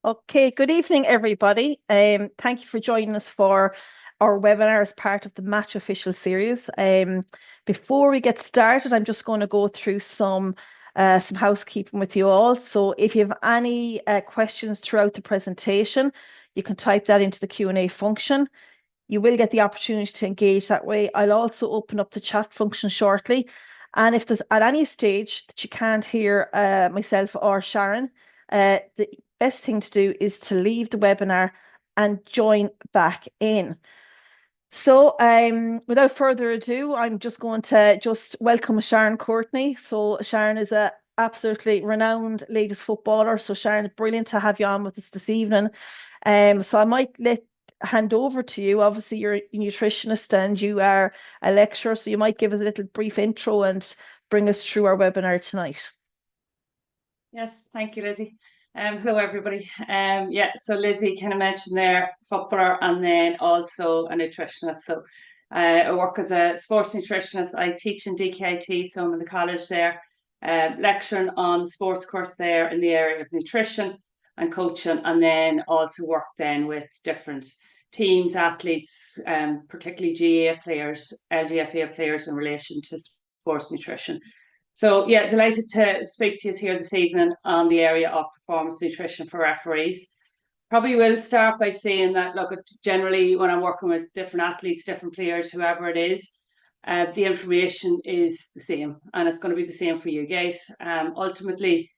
Okay, good evening, everybody. Thank you for joining us for our webinar as part of the Match Official series. Before we get started, I'm just going to go through some housekeeping with you all. So if you have any questions throughout the presentation, you can type that into the Q&A function. You will get the opportunity to engage that way. I'll also open up the chat function shortly. And if there's at any stage that you can't hear myself or Sharon, the best thing to do is to leave the webinar and join back in. So without further ado, I'm just going to just welcome Sharon Courtney. So Sharon is a absolutely renowned ladies footballer. So Sharon, brilliant to have you on with us this evening. So I might hand over to you. Obviously, you're a nutritionist and you are a lecturer, so you might give us a little brief intro and bring us through our webinar tonight. Yes, thank you, Lizzie. Hello, everybody. So Lizzie kind of mentioned there, footballer and then also a nutritionist. So I work as a sports nutritionist. I teach in DKIT, so I'm in the college there, lecturing on the sports course there in the area of nutrition and coaching, and then also work then with different teams, athletes, particularly GAA players, LGFA players in relation to sports nutrition. So yeah, delighted to speak to you here this evening on the area of performance nutrition for referees. Probably will start by saying that look, generally when I'm working with different athletes, different players, whoever it is, the information is the same, and it's going to be the same for you guys. Ultimately,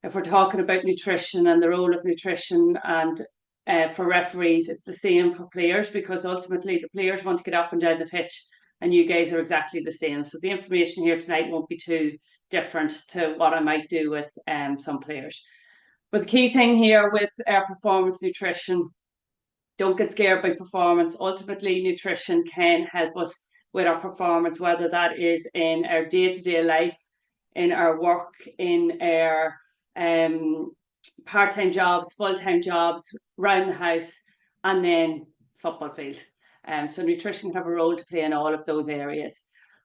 if we're talking about nutrition and the role of nutrition and for referees, it's the same for players because ultimately the players want to get up and down the pitch and you guys are exactly the same. So the information here tonight won't be too different to what I might do with some players. But the key thing here with performance nutrition, don't get scared by performance. Ultimately, nutrition can help us with our performance, whether that is in our day-to-day life, in our work, in our part-time jobs, full-time jobs, around the house, and then football field. So nutrition can have a role to play in all of those areas.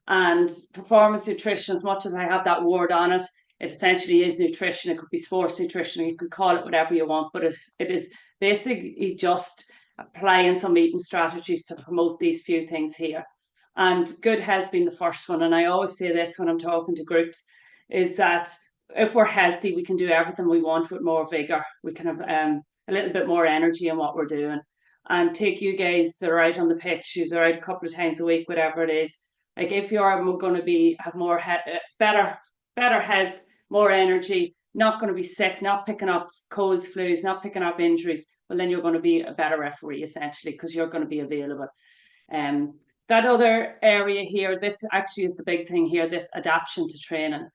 And performance nutrition, as much as I have that word on it, it essentially is nutrition. It could be sports nutrition. You can call it whatever you want, but it is basically just applying some eating strategies to promote these few things here. And good health being the first one. And I always say this when I'm talking to groups, is that if we're healthy, we can do everything we want with more vigor. We can have a little bit more energy in what we're doing. And take you guys that are out on the pitch, who's are out a couple of times a week, whatever it is. Like if you are going to be have more better health, more energy, not going to be sick, not picking up colds, flus, not picking up injuries, well then you're going to be a better referee essentially because you're going to be available. That other area here, this actually is the big thing here, this adaptation to training.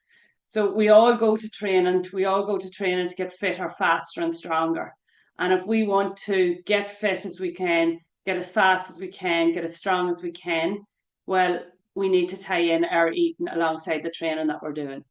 So we all go to training, to get fitter, faster, and stronger. And if we want to get fit as we can, get as fast as we can, get as strong as we can, well, we need to tie in our eating alongside the training that we're doing.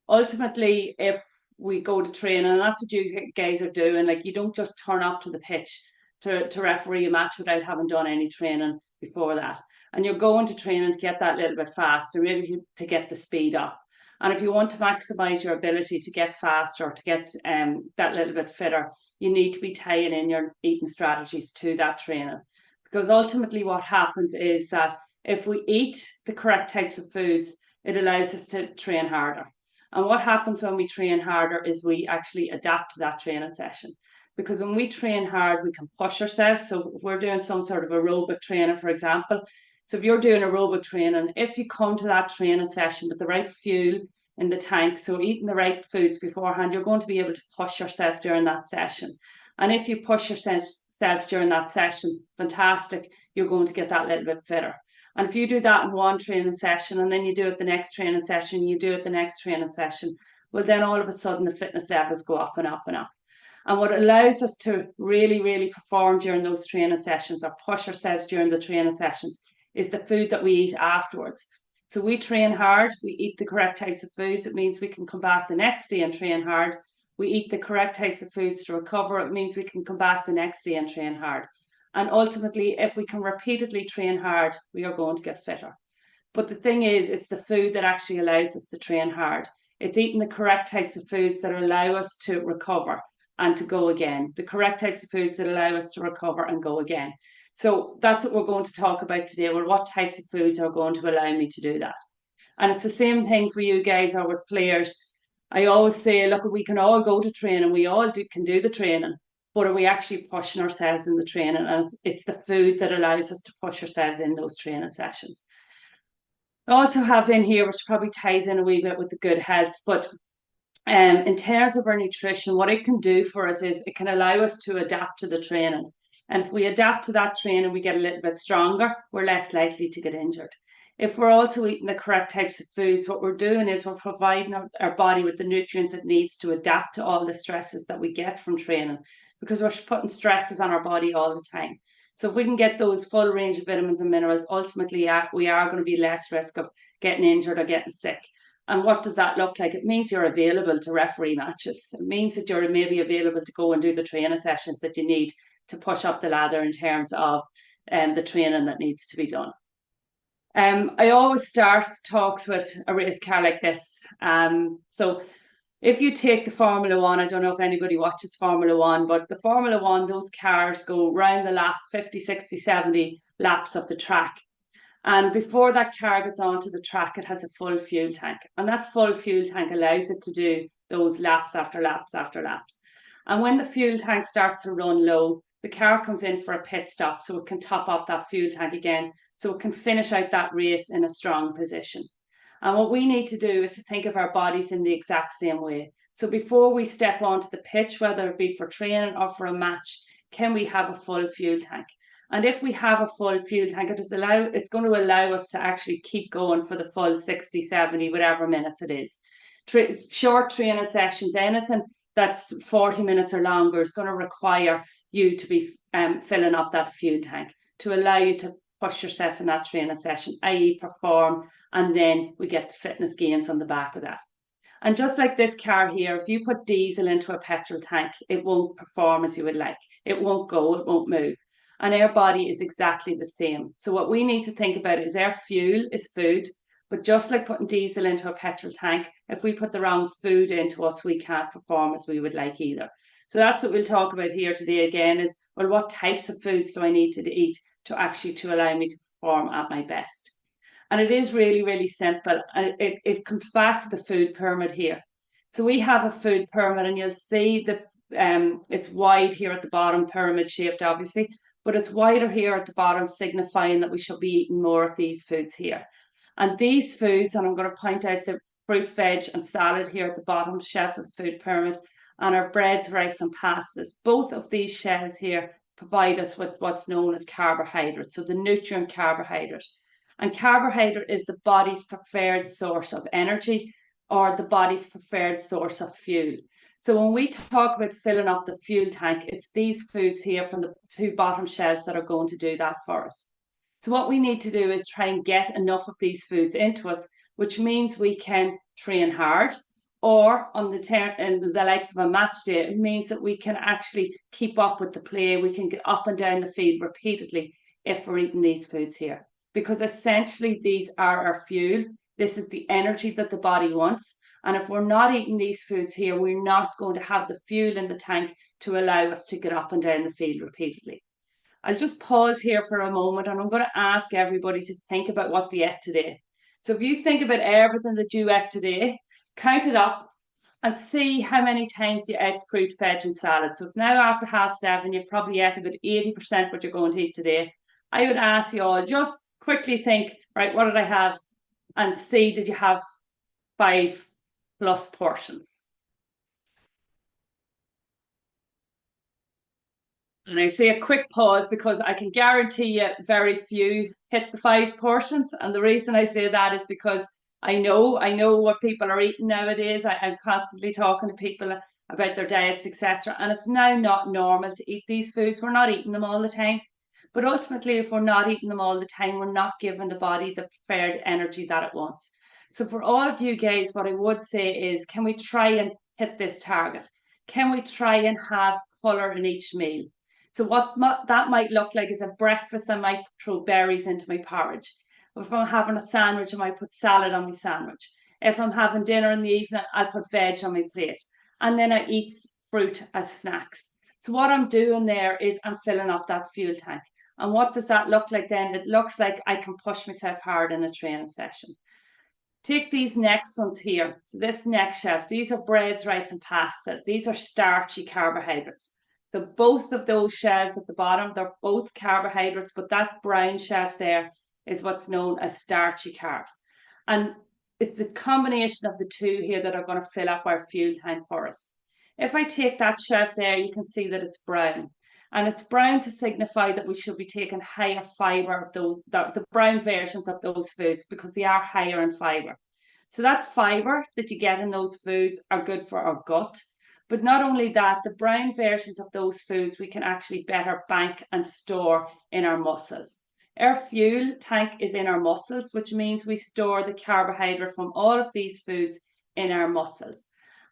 Ultimately, if we go to training, and that's what you guys are doing, like you don't just turn up to the pitch to referee a match without having done any training before that. And you're going to training to get that little bit faster, maybe to get the speed up. And if you want to maximize your ability to get faster, to get that little bit fitter, you need to be tying in your eating strategies to that training. Because ultimately, what happens is that if we eat the correct types of foods, it allows us to train harder. And what happens when we train harder is we actually adapt to that training session. Because when we train hard, we can push ourselves. So if we're doing some sort of aerobic training, for example, so if you're doing aerobic training, if you come to that training session with the right fuel in the tank, so eating the right foods beforehand, you're going to be able to push yourself during that session. And if you push yourself during that session, fantastic, you're going to get that little bit fitter. And if you do that in one training session and then you do it the next training session, you do it the next training session, well, then all of a sudden the fitness levels go up and up and up. And what allows us to really, really perform during those training sessions or push ourselves during the training sessions is the food that we eat afterwards. So we train hard, we eat the correct types of foods. It means we can come back the next day and train hard. We eat the correct types of foods to recover. It means we can come back the next day and train hard. And ultimately, if we can repeatedly train hard, we are going to get fitter. But the thing is, it's the food that actually allows us to train hard. It's eating the correct types of foods that allow us to recover. and to go again. The correct types of foods that allow us to recover and go again. So that's what we're going to talk about today. Well, what types of foods are going to allow me to do that? And it's the same thing for you guys or with players. I always say, look, we can all go to training, we all can do the training, but are we actually pushing ourselves in the training? And it's the food that allows us to push ourselves in those training sessions. I also have in here, which probably ties in a wee bit with the good health, but in terms of our nutrition, what it can do for us is it can allow us to adapt to the training. And if we adapt to that training, we get a little bit stronger, we're less likely to get injured. If we're also eating the correct types of foods, what we're doing is we're providing our body with the nutrients it needs to adapt to all the stresses that we get from training, because we're putting stresses on our body all the time. So if we can get those full range of vitamins and minerals, ultimately we are going to be less risk of getting injured or getting sick. And what does that look like? It means you're available to referee matches. It means that you're maybe available to go and do the training sessions that you need to push up the ladder in terms of the training that needs to be done. I always start talks with a race car like this. So if you take the Formula One, I don't know if anybody watches Formula One, but the Formula One, those cars go round the lap, 50, 60, 70 laps of the track. And before that car gets onto the track, it has a full fuel tank. And that full fuel tank allows it to do those laps after laps after laps. And when the fuel tank starts to run low, the car comes in for a pit stop so it can top up that fuel tank again, so it can finish out that race in a strong position. And what we need to do is to think of our bodies in the exact same way. So before we step onto the pitch, whether it be for training or for a match, can we have a full fuel tank? And if we have a full fuel tank, it's going to allow us to actually keep going for the full 60, 70, whatever minutes it is. Short training sessions, anything that's 40 minutes or longer is going to require you to be filling up that fuel tank to allow you to push yourself in that training session, i.e. perform, and then we get the fitness gains on the back of that. And just like this car here, if you put diesel into a petrol tank, it won't perform as you would like. It won't go, it won't move. And our body is exactly the same. So what we need to think about is our fuel is food, but just like putting diesel into a petrol tank, if we put the wrong food into us, we can't perform as we would like either. So that's what we'll talk about here today again is, well, what types of foods do I need to eat to allow me to perform at my best? And it is really, really simple. And it comes back to the food pyramid here. So we have a food pyramid and you'll see that it's wide here at the bottom, pyramid shaped obviously, but it's wider here at the bottom, signifying that we should be eating more of these foods here. And these foods, and I'm going to point out the fruit, veg and salad here at the bottom shelf of the food pyramid, and our breads, rice and pastas. Both of these shells here provide us with what's known as carbohydrates, so the nutrient carbohydrate. And carbohydrate is the body's preferred source of energy or the body's preferred source of fuel. So when we talk about filling up the fuel tank, it's these foods here from the two bottom shelves that are going to do that for us. So what we need to do is try and get enough of these foods into us, which means we can train hard, or on the likes of a match day, it means that we can actually keep up with the play. We can get up and down the field repeatedly if we're eating these foods here, because essentially these are our fuel. This is the energy that the body wants. And if we're not eating these foods here, we're not going to have the fuel in the tank to allow us to get up and down the field repeatedly. I'll just pause here for a moment and I'm going to ask everybody to think about what they ate today. So if you think about everything that you ate today, count it up and see how many times you ate fruit, veg and salad. So it's now after 7:30, you've probably ate about 80% what you're going to eat today. I would ask you all, just quickly think, right, what did I have? And see, did you have 5+ portions? And I say a quick pause because I can guarantee you very few hit the 5 portions. And the reason I say that is because I know what people are eating nowadays. I'm constantly talking to people about their diets, etc. And it's now not normal to eat these foods. We're not eating them all the time. But ultimately, if we're not eating them all the time, we're not giving the body the preferred energy that it wants. So for all of you guys, what I would say is, can we try and hit this target? Can we try and have colour in each meal? So what that might look like is a breakfast, I might throw berries into my porridge. If I'm having a sandwich, I might put salad on my sandwich. If I'm having dinner in the evening, I'll put veg on my plate. And then I eat fruit as snacks. So what I'm doing there is I'm filling up that fuel tank. And what does that look like then? It looks like I can push myself hard in a training session. Take these next ones here. So this next shelf, these are breads, rice, and pasta. These are starchy carbohydrates. So both of those shelves at the bottom, they're both carbohydrates, but that brown shelf there is what's known as starchy carbs. And it's the combination of the two here that are going to fill up our fuel tank for us. If I take that shelf there, you can see that it's brown. And it's brown to signify that we should be taking higher fiber of those, the brown versions of those foods, because they are higher in fiber. So that fiber that you get in those foods are good for our gut. But not only that, the brown versions of those foods we can actually better bank and store in our muscles. Our fuel tank is in our muscles, which means we store the carbohydrate from all of these foods in our muscles.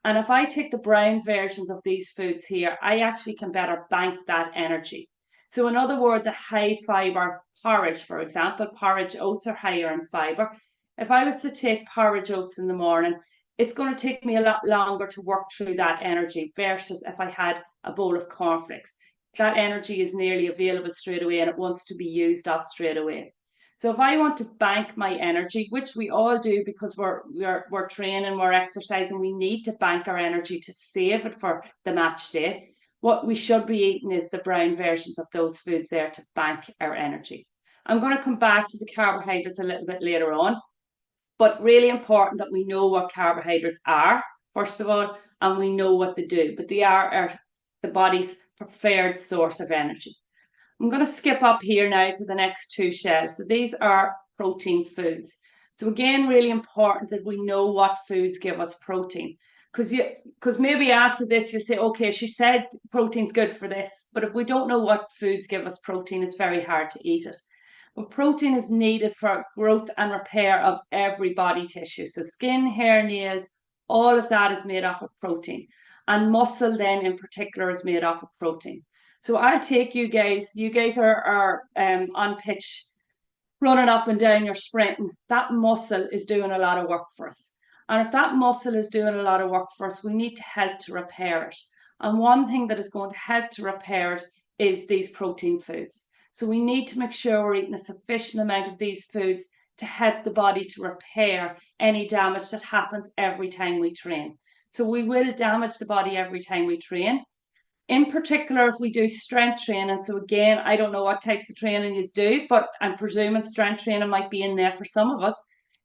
And if I take the brown versions of these foods here, I actually can better bank that energy. So in other words, a high fiber porridge, for example, porridge oats are higher in fiber. If I was to take porridge oats in the morning, it's going to take me a lot longer to work through that energy versus if I had a bowl of cornflakes. That energy is nearly available straight away and it wants to be used up straight away. So if I want to bank my energy, which we all do because we're training, we're exercising, we need to bank our energy to save it for the match day. What we should be eating is the brown versions of those foods there to bank our energy. I'm going to come back to the carbohydrates a little bit later on, but really important that we know what carbohydrates are, first of all, and we know what they do, but they are the body's preferred source of energy. I'm going to skip up here now to the next two shelves. So these are protein foods. So again, really important that we know what foods give us protein. Because maybe after this you'll say, okay, she said protein's good for this, but if we don't know what foods give us protein, it's very hard to eat it. But protein is needed for growth and repair of every body tissue. So skin, hair, nails, all of that is made up of protein. And muscle then in particular is made up of protein. So I'll take you guys are on pitch, running up and down, you're sprinting. That muscle is doing a lot of work for us. And if that muscle is doing a lot of work for us, we need to help to repair it. And one thing that is going to help to repair it is these protein foods. So we need to make sure we're eating a sufficient amount of these foods to help the body to repair any damage that happens every time we train. So we will damage the body every time we train. In particular, if we do strength training, so again, I don't know what types of training you do, but I'm presuming strength training might be in there for some of us.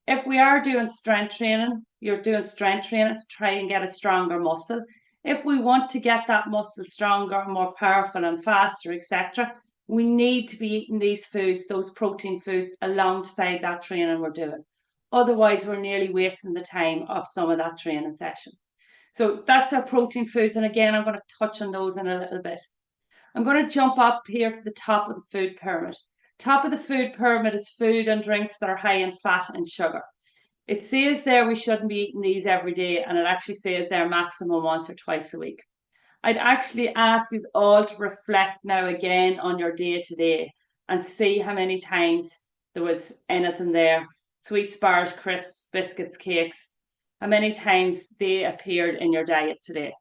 If we are doing strength training, you're doing strength training to try and get a stronger muscle. If we want to get that muscle stronger, more powerful and faster, etc., we need to be eating these foods, those protein foods, alongside that training we're doing. Otherwise, we're nearly wasting the time of some of that training session. So that's our protein foods. And again, I'm going to touch on those in a little bit. I'm going to jump up here to the top of the food pyramid. Top of the food pyramid is food and drinks that are high in fat and sugar. It says there we shouldn't be eating these every day, and it actually says there maximum once or twice a week. I'd actually ask you all to reflect now again on your day to day and see how many times there was anything there. Sweets, bars, crisps, biscuits, cakes, how many times they appeared in your diet today.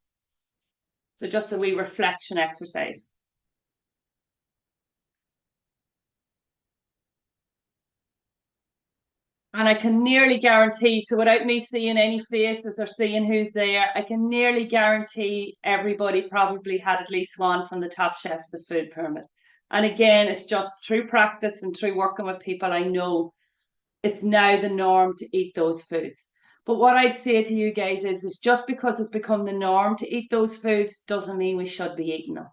So just a wee reflection exercise. And I can nearly guarantee, so without me seeing any faces or seeing who's there, I can nearly guarantee everybody probably had at least one from the top chef of the food pyramid. And again, it's just through practice and through working with people, I know it's now the norm to eat those foods. But what I'd say to you guys is just because it's become the norm to eat those foods doesn't mean we should be eating them.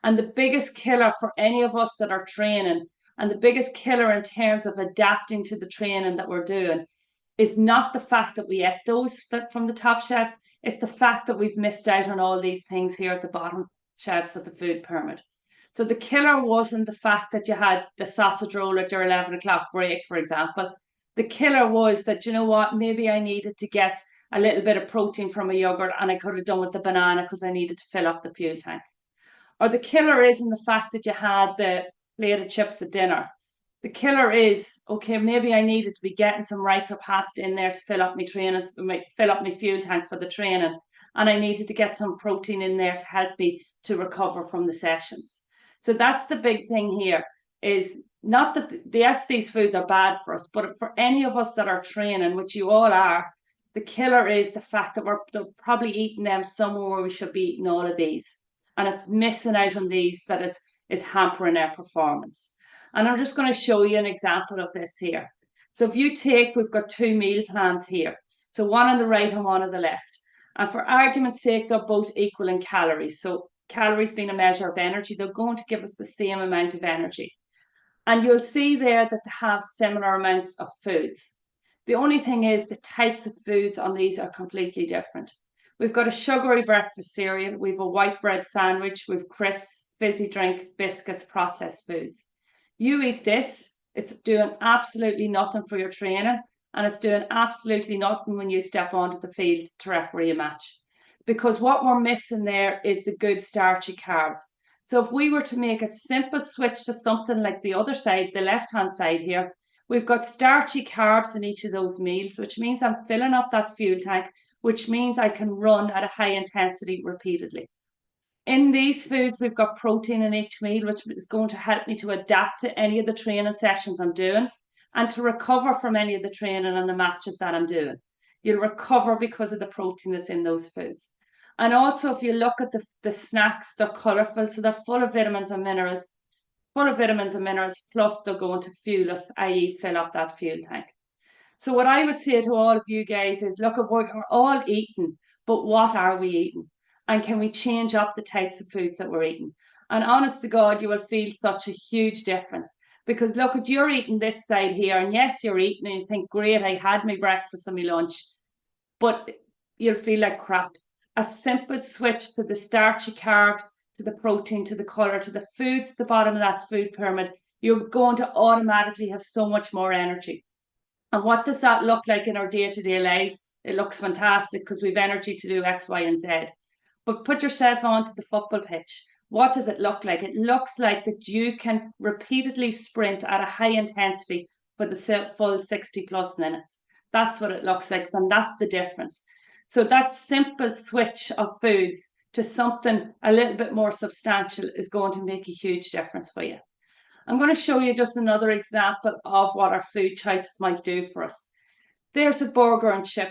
And the biggest killer for any of us that are training, and the biggest killer in terms of adapting to the training that we're doing, is not the fact that we ate those from the top shelf, it's the fact that we've missed out on all these things here at the bottom shelves of the food pyramid. So the killer wasn't the fact that you had the sausage roll at your 11 o'clock break, for example. The killer was that, you know what, maybe I needed to get a little bit of protein from a yogurt and I could have done with the banana because I needed to fill up the fuel tank. Or the killer isn't the fact that you had the plate of chips at dinner. The killer is, okay, maybe I needed to be getting some rice or pasta in there to fill up my training, fill up my fuel tank for the training. and I needed to get some protein in there to help me to recover from the sessions. So that's the big thing here, is not that yes, these foods are bad for us, but for any of us that are training, which you all are, the killer is the fact that we're probably eating them somewhere where we should be eating all of these. And it's missing out on these that is hampering our performance. And I'm just going to show you an example of this here. So if you take, we've got 2 meal plans here. So one on the right and one on the left. And for argument's sake, they're both equal in calories. So calories being a measure of energy, they're going to give us the same amount of energy. And you'll see there that they have similar amounts of foods. The only thing is the types of foods on these are completely different. We've got a sugary breakfast cereal, we've a white bread sandwich, we've crisps, fizzy drink, biscuits, processed foods. You eat this, it's doing absolutely nothing for your training, and it's doing absolutely nothing when you step onto the field to referee a match. Because what we're missing there is the good starchy carbs. So if we were to make a simple switch to something like the other side, the left-hand side here, we've got starchy carbs in each of those meals, which means I'm filling up that fuel tank, which means I can run at a high intensity repeatedly. In these foods, we've got protein in each meal, which is going to help me to adapt to any of the training sessions I'm doing and to recover from any of the training and the matches that I'm doing. You'll recover because of the protein that's in those foods. And also, if you look at the snacks, they're colourful, so they're full of vitamins and minerals, plus they're going to fuel us, i.e. fill up that fuel tank. So what I would say to all of you guys is, look, we're all eating, but what are we eating? And can we change up the types of foods that we're eating? And honest to God, you will feel such a huge difference. Because look, if you're eating this side here, and yes, you're eating and you think, great, I had my breakfast and my lunch, but you'll feel like crap. A simple switch to the starchy carbs, to the protein, to the colour, to the foods at the bottom of that food pyramid, you're going to automatically have so much more energy. And what does that look like in our day-to-day lives? It looks fantastic because we've energy to do X, Y, and Z. But put yourself onto the football pitch. What does it look like? It looks like that you can repeatedly sprint at a high intensity for the full 60 plus minutes. That's what it looks like, and that's the difference. So that simple switch of foods to something a little bit more substantial is going to make a huge difference for you. I'm going to show you just another example of what our food choices might do for us. There's a burger and chip.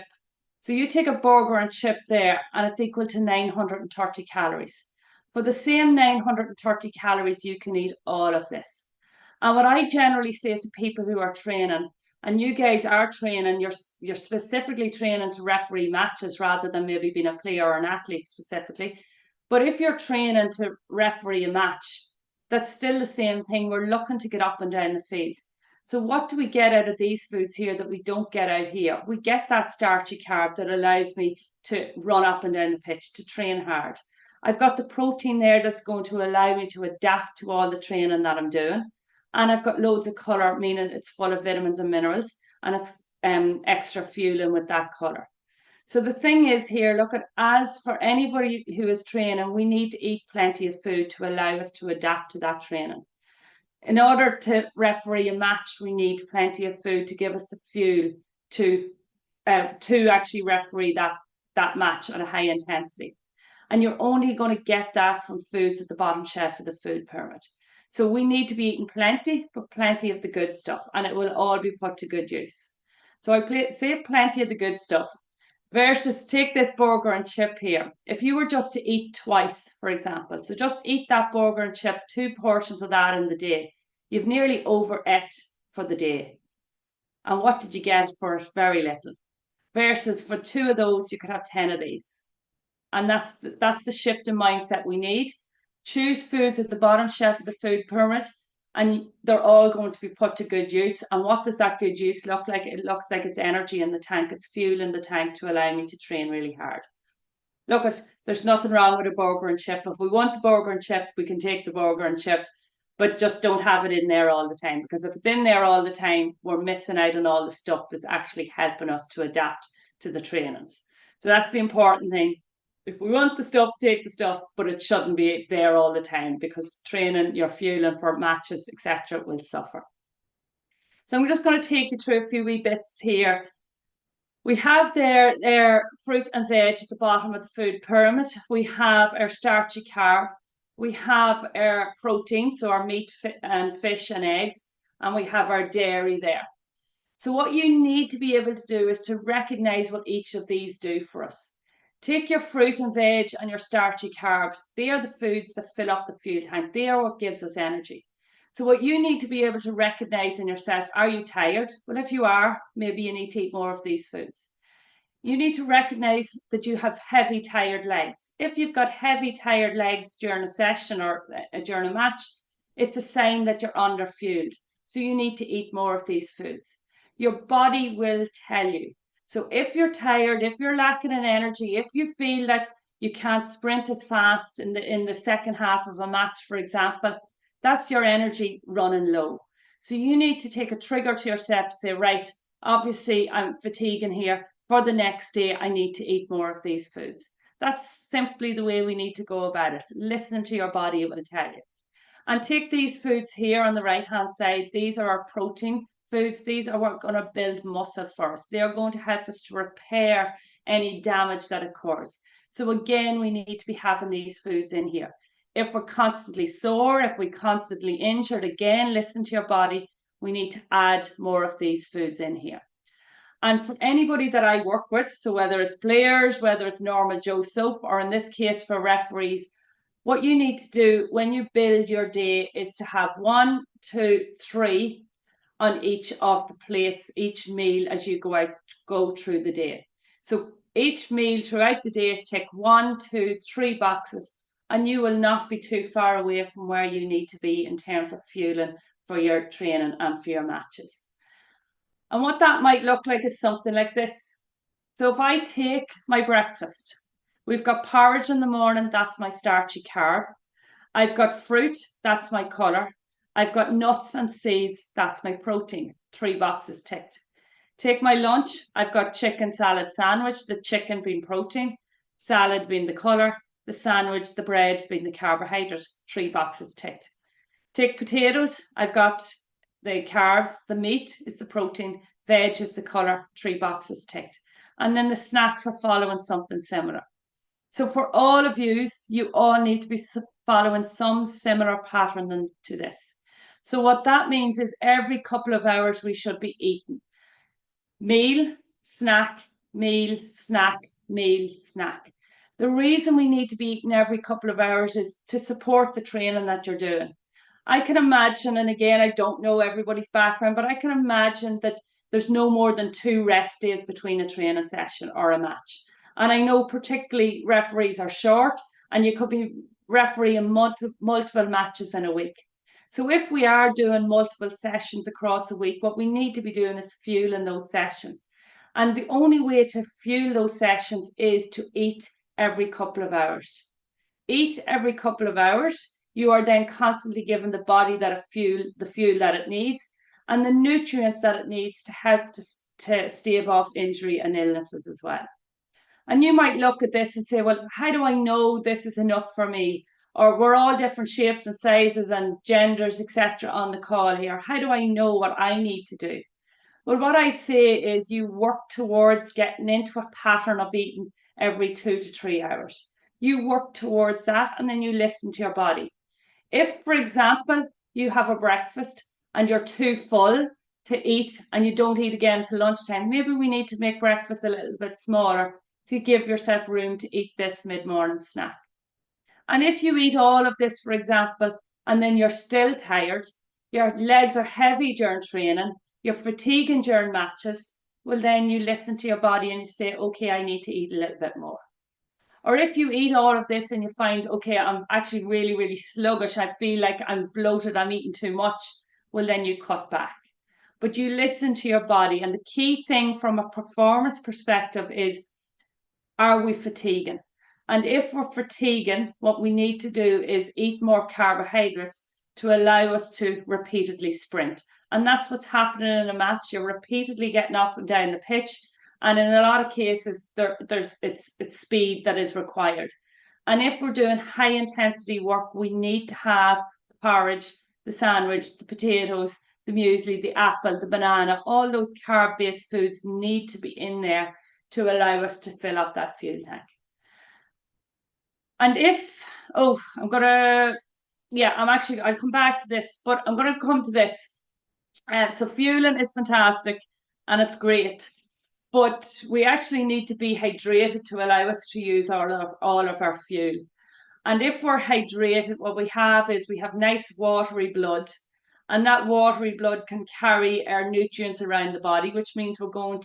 So you take a burger and chip there, and it's equal to 930 calories. For the same 930 calories, you can eat all of this. And what I generally say to people who are training, and you guys are training, you're specifically training to referee matches rather than maybe being a player or an athlete specifically. But if you're training to referee a match, that's still the same thing. We're looking to get up and down the field. So what do we get out of these foods here that we don't get out here? We get that starchy carb that allows me to run up and down the pitch, to train hard. I've got the protein there that's going to allow me to adapt to all the training that I'm doing. And I've got loads of colour, meaning it's full of vitamins and minerals, and it's extra fueling with that colour. So the thing is here, look at, as for anybody who is training, we need to eat plenty of food to allow us to adapt to that training. In order to referee a match, we need plenty of food to give us the fuel to actually referee that match at a high intensity. And you're only going to get that from foods at the bottom shelf of the food pyramid. So we need to be eating plenty, but plenty of the good stuff, and it will all be put to good use. So I say plenty of the good stuff. Versus take this burger and chip here. If you were just to eat twice, for example, so just eat that burger and chip, 2 portions of that in the day, you've nearly over-ate for the day. And what did you get for it? Very little. Versus for 2 of those, you could have 10 of these. And that's the shift in mindset we need. Choose foods at the bottom shelf of the food pyramid, and they're all going to be put to good use. And what does that good use look like? It looks like it's energy in the tank, it's fuel in the tank to allow me to train really hard. Look, there's nothing wrong with a burger and chip. If we want the burger and chip, we can take the burger and chip, but just don't have it in there all the time. Because if it's in there all the time, we're missing out on all the stuff that's actually helping us to adapt to the trainings. So that's the important thing. If we want the stuff, take the stuff, but it shouldn't be there all the time, because training, your fueling for matches, etc., will suffer. So I'm just going to take you through a few wee bits here. We have their fruit and veg at the bottom of the food pyramid. We have our starchy carb. We have our protein, so our meat and fish and eggs, and we have our dairy there. So what you need to be able to do is to recognize what each of these do for us. Take your fruit and veg and your starchy carbs. They are the foods that fill up the fuel tank. They are what gives us energy. So what you need to be able to recognize in yourself, are you tired? Well, if you are, maybe you need to eat more of these foods. You need to recognize that you have heavy, tired legs. If you've got heavy, tired legs during a session or during a match, it's a sign that you're underfueled. So you need to eat more of these foods. Your body will tell you. So if you're tired, if you're lacking in energy, if you feel that you can't sprint as fast in the second half of a match, for example, that's your energy running low. So you need to take a trigger to yourself to say, right, obviously I'm fatiguing here. For the next day, I need to eat more of these foods. That's simply the way we need to go about it. Listen to your body, it will tell you. And take these foods here on the right-hand side. These are our protein foods. These are what are going to build muscle for us. They are going to help us to repair any damage that occurs. So again, we need to be having these foods in here. If we're constantly sore, if we're constantly injured, again, listen to your body. We need to add more of these foods in here. And for anybody that I work with, so whether it's players, whether it's normal Joe Soap, or in this case for referees, what you need to do when you build your day is to have 1, 2, 3 on each of the plates, each meal as you go through the day. So each meal throughout the day, tick 1, 2, 3 boxes, and you will not be too far away from where you need to be in terms of fueling for your training and for your matches. And what that might look like is something like this. So if I take my breakfast, we've got porridge in the morning, that's my starchy carb. I've got fruit, that's my colour. I've got nuts and seeds, that's my protein. 3 boxes ticked. Take my lunch, I've got chicken salad sandwich, the chicken being protein, salad being the colour, the sandwich, the bread being the carbohydrate. 3 boxes ticked. Take potatoes, I've got the carbs, the meat is the protein, veg is the colour, 3 boxes ticked. And then the snacks are following something similar. So for all of you, you all need to be following some similar pattern to this. So what that means is every couple of hours we should be eating. Meal, snack, meal, snack, meal, snack. The reason we need to be eating every couple of hours is to support the training that you're doing. I can imagine, and again, I don't know everybody's background, but I can imagine that there's no more than 2 rest days between a training session or a match. And I know particularly referees are short, and you could be refereeing multiple matches in a week. So if we are doing multiple sessions across the week, what we need to be doing is fueling those sessions. And the only way to fuel those sessions is to eat every couple of hours. Eat every couple of hours. You are then constantly giving the body the fuel that it needs and the nutrients that it needs to help to stave off injury and illnesses as well. And you might look at this and say, well, how do I know this is enough for me? Or we're all different shapes and sizes and genders, etc. on the call here. How do I know what I need to do? Well, what I'd say is you work towards getting into a pattern of eating every 2 to 3 hours. You work towards that and then you listen to your body. If, for example, you have a breakfast and you're too full to eat and you don't eat again till lunchtime, maybe we need to make breakfast a little bit smaller to give yourself room to eat this mid-morning snack. And if you eat all of this, for example, and then you're still tired, your legs are heavy during training, you're fatiguing during matches, well, then you listen to your body and you say, okay, I need to eat a little bit more. Or if you eat all of this and you find, okay, I'm actually really, really sluggish, I feel like I'm bloated, I'm eating too much, well, then you cut back. But you listen to your body. And the key thing from a performance perspective is, are we fatiguing? And if we're fatiguing, what we need to do is eat more carbohydrates to allow us to repeatedly sprint. And that's what's happening in a match. You're repeatedly getting up and down the pitch. And in a lot of cases, it's speed that is required. And if we're doing high intensity work, we need to have the porridge, the sandwich, the potatoes, the muesli, the apple, the banana, all those carb-based foods need to be in there to allow us to fill up that fuel tank. And if, I'll come back to this, but I'm going to come to this. So fueling is fantastic and it's great, but we actually need to be hydrated to allow us to use all of our fuel. And if we're hydrated, what we have nice watery blood, and that watery blood can carry our nutrients around the body, which means we're going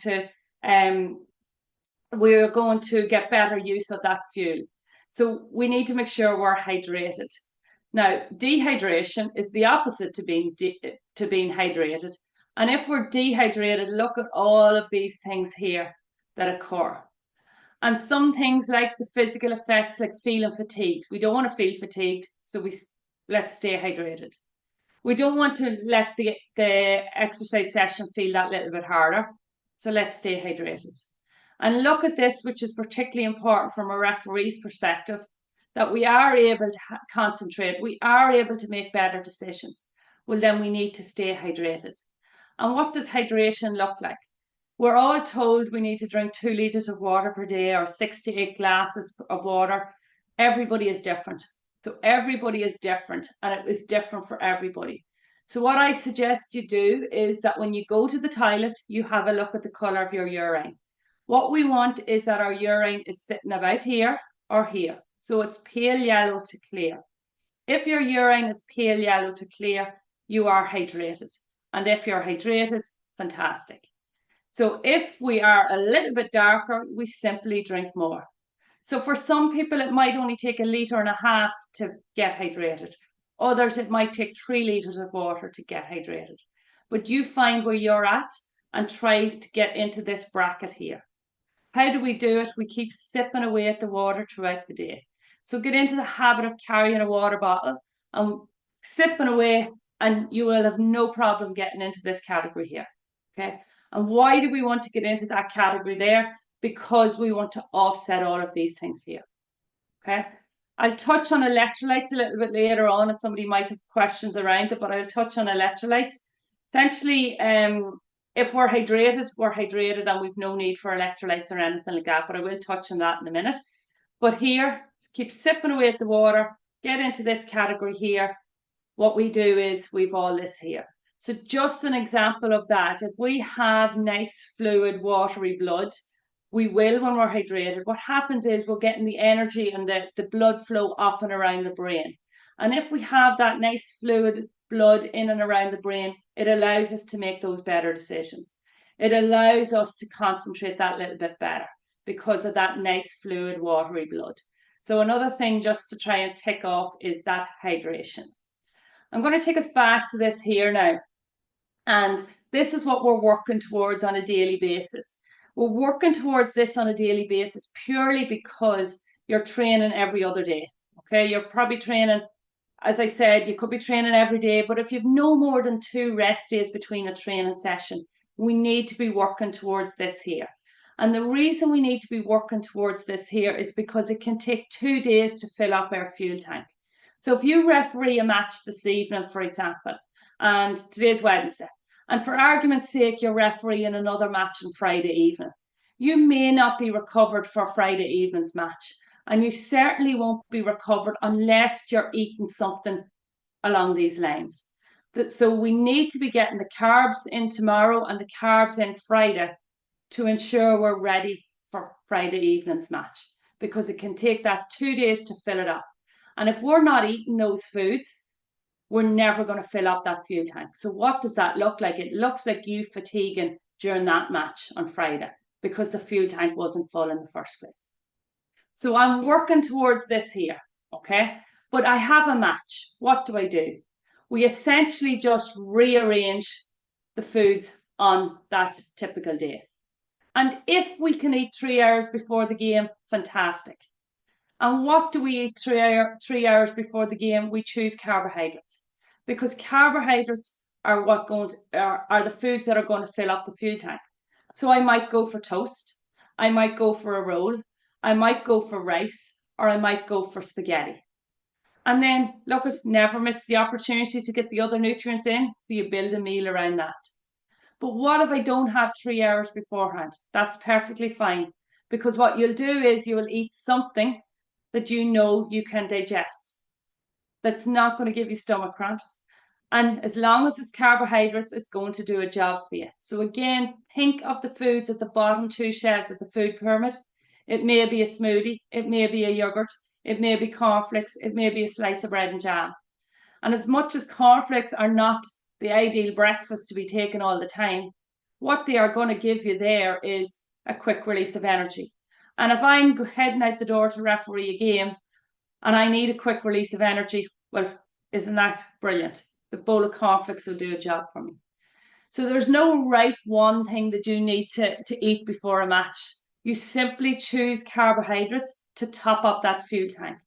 to get better use of that fuel. So we need to make sure we're hydrated. Now, dehydration is the opposite to being hydrated. And if we're dehydrated, look at all of these things here that occur. And some things like the physical effects, like feeling fatigued. We don't want to feel fatigued, so let's stay hydrated. We don't want to let the exercise session feel that little bit harder, so let's stay hydrated. And look at this, which is particularly important from a referee's perspective, that we are able to concentrate, we are able to make better decisions. Well, then we need to stay hydrated. And what does hydration look like? We're all told we need to drink 2 litres of water per day or 6 to 8 glasses of water. Everybody is different. So everybody is different, and it is different for everybody. So what I suggest you do is that when you go to the toilet, you have a look at the colour of your urine. What we want is that our urine is sitting about here or here. So it's pale yellow to clear. If your urine is pale yellow to clear, you are hydrated. And if you're hydrated, fantastic. So if we are a little bit darker, we simply drink more. So for some people, it might only take 1.5 litres to get hydrated. Others, it might take 3 litres of water to get hydrated. But you find where you're at and try to get into this bracket here. How do we do it? We keep sipping away at the water throughout the day. So get into the habit of carrying a water bottle and sipping away, and you will have no problem getting into this category here. Okay. And why do we want to get into that category there? Because we want to offset all of these things here. Okay. I'll touch on electrolytes a little bit later on, and somebody might have questions around it, but I'll touch on electrolytes. Essentially, if we're hydrated and we've no need for electrolytes or anything like that, but I will touch on that in a minute. But here, keep sipping away at the water, get into this category here. What we do is we've all this here. So just an example of that, if we have nice fluid, watery blood, we will when we're hydrated. What happens is we're getting the energy and the blood flow up and around the brain. And if we have that nice fluid blood in and around the brain, it allows us to make those better decisions. It allows us to concentrate that little bit better because of that nice fluid, watery blood. So another thing just to try and tick off is that hydration. I'm going to take us back to this here now. And this is what we're working towards on a daily basis. We're working towards this on a daily basis purely because you're training every other day. Okay, you're probably training, as I said, you could be training every day, but if you've no more than 2 rest days between a training session, we need to be working towards this here. And the reason we need to be working towards this here is because it can take 2 days to fill up our fuel tank. So if you referee a match this evening, for example, and today's Wednesday, and for argument's sake, you're refereeing another match on Friday evening, you may not be recovered for Friday evening's match. And you certainly won't be recovered unless you're eating something along these lines. So we need to be getting the carbs in tomorrow and the carbs in Friday to ensure we're ready for Friday evening's match, because it can take that 2 days to fill it up. And if we're not eating those foods, we're never going to fill up that fuel tank. So what does that look like? It looks like you fatiguing during that match on Friday because the fuel tank wasn't full in the first place. So I'm working towards this here, okay? But I have a match. What do? We essentially just rearrange the foods on that typical day. And if we can eat 3 hours before the game, fantastic. And what do we eat 3 hours before the game? We choose carbohydrates, because carbohydrates are are the foods that are going to fill up the fuel tank. So I might go for toast, I might go for a roll, I might go for rice, or I might go for spaghetti. And then look, never miss the opportunity to get the other nutrients in, so you build a meal around that. But what if I don't have 3 hours beforehand? That's perfectly fine, because what you'll do is you will eat something that you know you can digest, that's not going to give you stomach cramps. And as long as it's carbohydrates, it's going to do a job for you. So again, think of the foods at the bottom 2 shelves of the food pyramid. It may be a smoothie, it may be a yogurt, it may be cornflakes, it may be a slice of bread and jam. And as much as cornflakes are not the ideal breakfast to be taken all the time, what they are going to give you there is a quick release of energy. And if I'm heading out the door to referee a game and I need a quick release of energy, well, isn't that brilliant? The bowl of cornflakes will do a job for me. So there's no right one thing that you need to eat before a match. You simply choose carbohydrates to top up that fuel tank.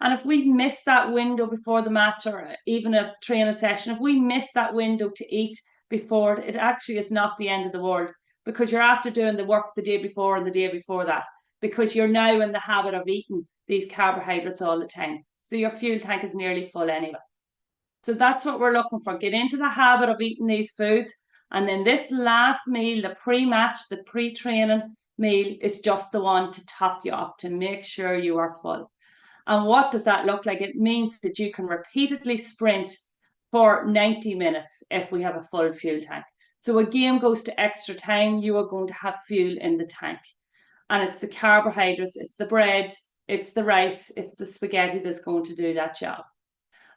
And if we miss that window before the match or even a training session, if we miss that window to eat before, it actually is not the end of the world, because you're after doing the work the day before and the day before that, because you're now in the habit of eating these carbohydrates all the time. So your fuel tank is nearly full anyway. So that's what we're looking for. Get into the habit of eating these foods. And then this last meal, the pre-match, the pre-training meal, is just the one to top you up, to make sure you are full. And what does that look like? It means that you can repeatedly sprint for 90 minutes if we have a full fuel tank. So a game goes to extra time, you are going to have fuel in the tank. And it's the carbohydrates, it's the bread, it's the rice, it's the spaghetti that's going to do that job.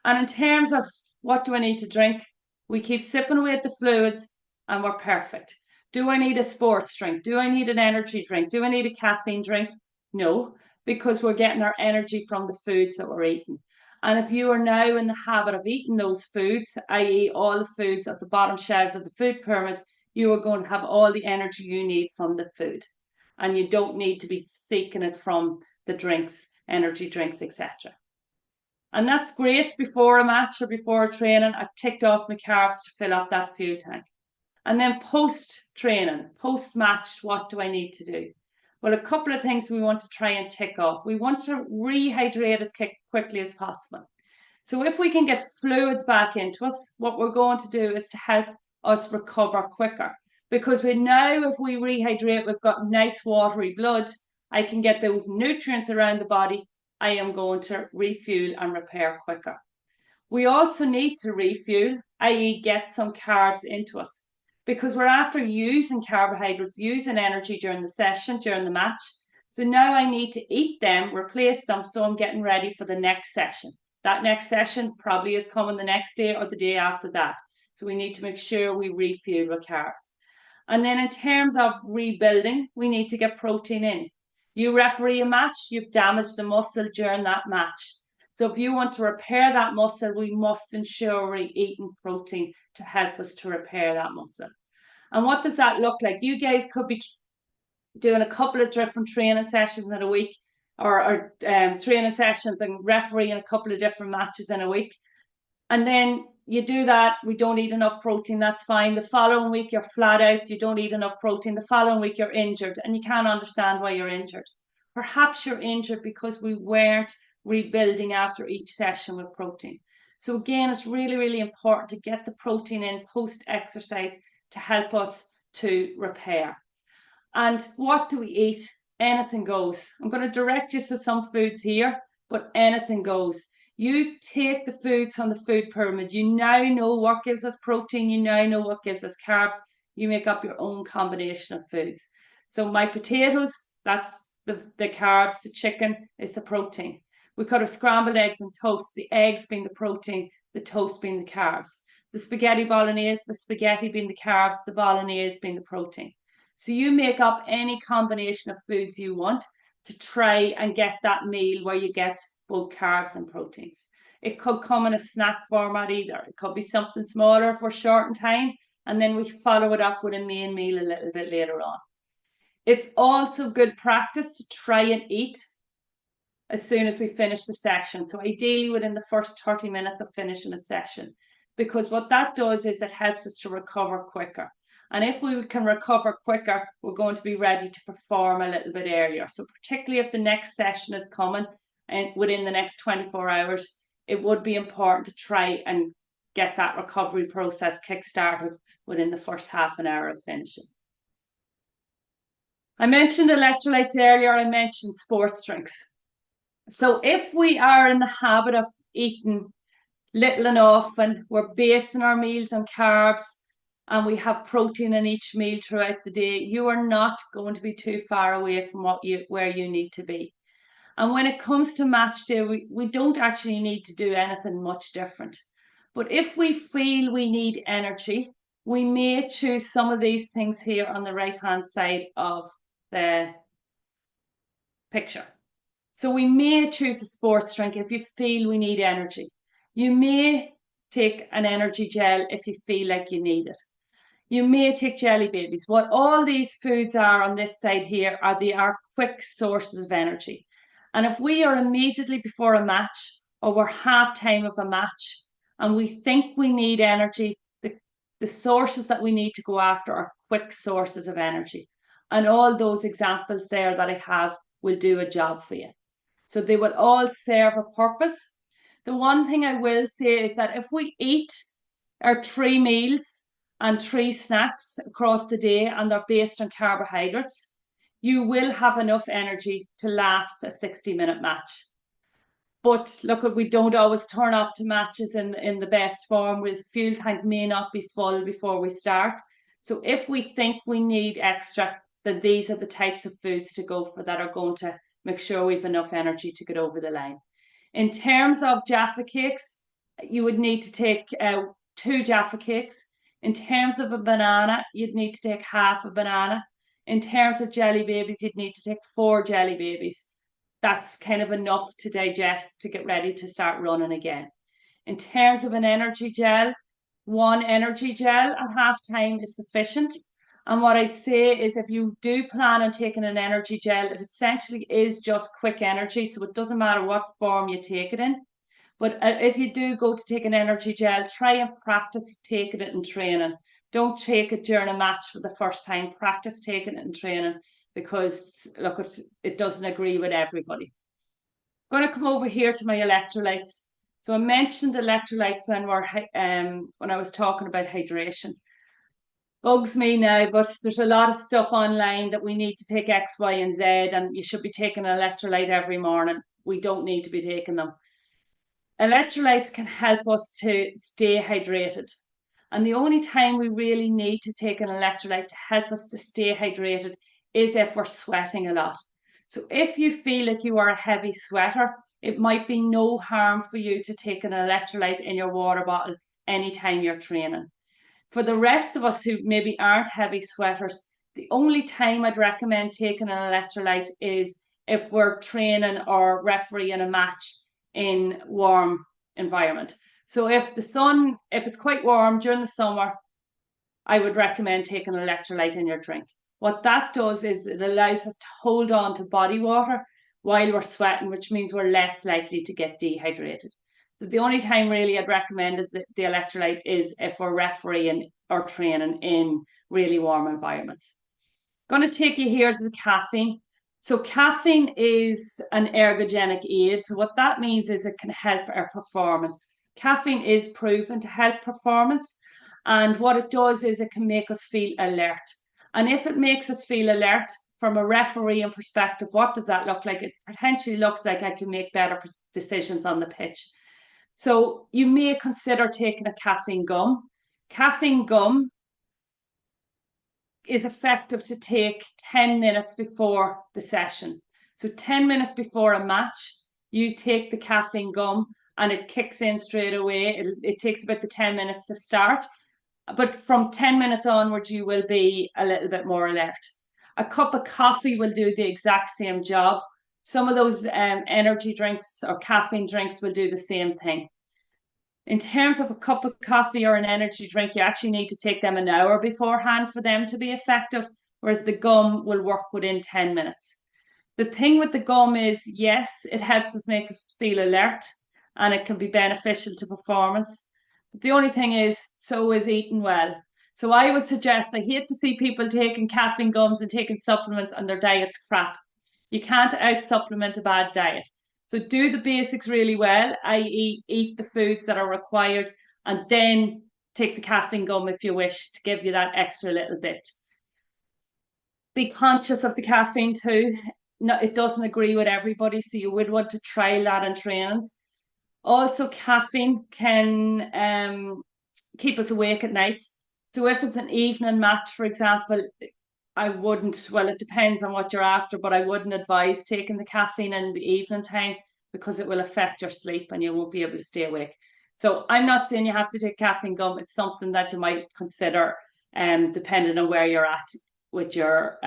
And in terms of what do I need to drink, we keep sipping away at the fluids and we're perfect. Do I need a sports drink? Do I need an energy drink? Do I need a caffeine drink? No, because we're getting our energy from the foods that we're eating. And if you are now in the habit of eating those foods, i.e. all the foods at the bottom shelves of the food pyramid, you are going to have all the energy you need from the food. And you don't need to be seeking it from the drinks, energy drinks, etc. And that's great before a match or before a training. I've ticked off my carbs to fill up that fuel tank. And then post-training, post-match, what do I need to do? Well, a couple of things we want to try and tick off. We want to rehydrate as quickly as possible. So if we can get fluids back into us, what we're going to do is to help us recover quicker. Because we know if we rehydrate, we've got nice watery blood, I can get those nutrients around the body, I am going to refuel and repair quicker. We also need to refuel, i.e. get some carbs into us, because we're after using carbohydrates, using energy during the session, during the match. So now I need to eat them, replace them, so I'm getting ready for the next session. That next session probably is coming the next day or the day after that. So we need to make sure we refuel with carbs. And then in terms of rebuilding, we need to get protein in. You referee a match, you've damaged the muscle during that match. So if you want to repair that muscle, we must ensure we're eating protein to help us to repair that muscle. And what does that look like? You guys could be doing a couple of different training sessions in a week, or training sessions and refereeing a couple of different matches in a week. And then you do that, we don't eat enough protein, that's fine. The following week you're flat out, you don't eat enough protein. The following week you're injured and you can't understand why you're injured. Perhaps you're injured because we weren't rebuilding after each session with protein. So again, it's really, really important to get the protein in post-exercise to help us to repair. And what do we eat? Anything goes. I'm going to direct you to some foods here, but anything goes. You take the foods from the food pyramid. You now know what gives us protein. You now know what gives us carbs. You make up your own combination of foods. So my potatoes, that's the carbs. The chicken is the protein. We could have scrambled eggs and toast. The eggs being the protein, the toast being the carbs. The spaghetti bolognese, the spaghetti being the carbs, the bolognese being the protein. So you make up any combination of foods you want to try and get that meal where you get both carbs and proteins. It could come in a snack format either. It could be something smaller if we're short in time, and then we follow it up with a main meal a little bit later on. It's also good practice to try and eat as soon as we finish the session. So ideally within the first 30 minutes of finishing a session, because what that does is it helps us to recover quicker. And if we can recover quicker, we're going to be ready to perform a little bit earlier. So particularly if the next session is coming and within the next 24 hours, it would be important to try and get that recovery process kick-started within the first half an hour of finishing. I mentioned electrolytes earlier, I mentioned sports drinks. So if we are in the habit of eating little and often, we're basing our meals on carbs, and we have protein in each meal throughout the day, you are not going to be too far away from where you need to be. And when it comes to match day, we don't actually need to do anything much different. But if we feel we need energy, we may choose some of these things here on the right-hand side of the picture. So we may choose a sports drink if you feel we need energy. You may take an energy gel if you feel like you need it. You may take Jelly Babies. What all these foods are on this side here are quick sources of energy. And if we are immediately before a match or we're half time of a match and we think we need energy, the sources that we need to go after are quick sources of energy. And all those examples there that I have will do a job for you. So they will all serve a purpose. The one thing I will say is that if we eat our 3 meals and 3 snacks across the day and they're based on carbohydrates, you will have enough energy to last a 60-minute match. But look, we don't always turn up to matches in the best form. The fuel tank may not be full before we start. So if we think we need extra, then these are the types of foods to go for that are going to make sure we have enough energy to get over the line. In terms of Jaffa cakes, you would need to take 2 Jaffa cakes. In terms of a banana, you'd need to take half a banana. In terms of Jelly Babies, you'd need to take 4 Jelly Babies. That's kind of enough to digest to get ready to start running again. In terms of an energy gel, 1 energy gel at halftime is sufficient. And what I'd say is if you do plan on taking an energy gel, it essentially is just quick energy. So it doesn't matter what form you take it in. But if you do go to take an energy gel, try and practice taking it in training. Don't take it during a match for the first time. Practice taking it in training because, look, it doesn't agree with everybody. I'm going to come over here to my electrolytes. So I mentioned electrolytes when I was talking about hydration. Bugs me now, but there's a lot of stuff online that we need to take X, Y, and Z, and you should be taking an electrolyte every morning. We don't need to be taking them. Electrolytes can help us to stay hydrated. And the only time we really need to take an electrolyte to help us to stay hydrated is if we're sweating a lot. So if you feel like you are a heavy sweater, it might be no harm for you to take an electrolyte in your water bottle anytime you're training. For the rest of us who maybe aren't heavy sweaters, the only time I'd recommend taking an electrolyte is if we're training or refereeing a match in warm environment. So if it's quite warm during the summer, I would recommend taking an electrolyte in your drink. What that does is it allows us to hold on to body water while we're sweating, which means we're less likely to get dehydrated. So the only time really I'd recommend is the electrolyte is if we're refereeing or training in really warm environments. I'm going to take you here to the caffeine. So caffeine is an ergogenic aid. So what that means is it can help our performance. Caffeine is proven to help performance. And what it does is it can make us feel alert. And if it makes us feel alert from a refereeing perspective, what does that look like? It potentially looks like I can make better decisions on the pitch. So you may consider taking a caffeine gum. Caffeine gum is effective to take 10 minutes before the session. So 10 minutes before a match, you take the caffeine gum and it kicks in straight away. It takes about the 10 minutes to start. But from 10 minutes onwards, you will be a little bit more alert. A cup of coffee will do the exact same job. Some of those energy drinks or caffeine drinks will do the same thing. In terms of a cup of coffee or an energy drink, you actually need to take them an hour beforehand for them to be effective, whereas the gum will work within 10 minutes. The thing with the gum is, yes, it helps us make us feel alert and it can be beneficial to performance. But the only thing is, so is eating well. So I would suggest, I hate to see people taking caffeine gums and taking supplements and their diet's crap. You can't out-supplement a bad diet. So do the basics really well, i.e. eat the foods that are required and then take the caffeine gum if you wish to give you that extra little bit. Be conscious of the caffeine too. No, it doesn't agree with everybody, so you would want to try that in trainings. Also, caffeine can keep us awake at night. So if it's an evening match, for example, I wouldn't, well, it depends on what you're after, but I wouldn't advise taking the caffeine in the evening time because it will affect your sleep and you won't be able to stay awake. So I'm not saying you have to take caffeine gum. It's something that you might consider, depending on where you're at with your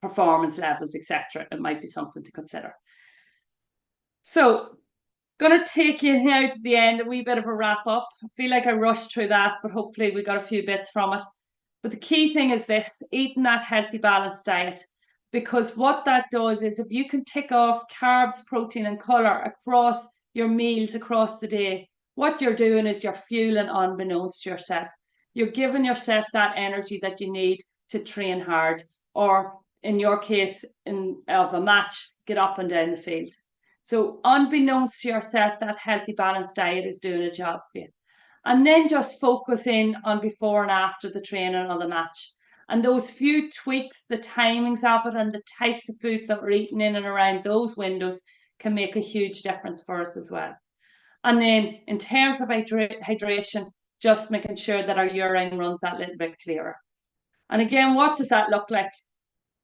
performance levels, etc. It might be something to consider. So, going to take you now to the end, a wee bit of a wrap up. I feel like I rushed through that, but hopefully we got a few bits from it. But the key thing is this: eating that healthy, balanced diet. Because what that does is if you can tick off carbs, protein, and colour across your meals across the day, what you're doing is you're fueling unbeknownst to yourself. You're giving yourself that energy that you need to train hard, or in your case, of a match, get up and down the field. So unbeknownst to yourself, that healthy, balanced diet is doing a job for you. And then just focusing on before and after the training or the match. And those few tweaks, the timings of it and the types of foods that we're eating in and around those windows can make a huge difference for us as well. And then in terms of hydration, just making sure that our urine runs that little bit clearer. And again, what does that look like?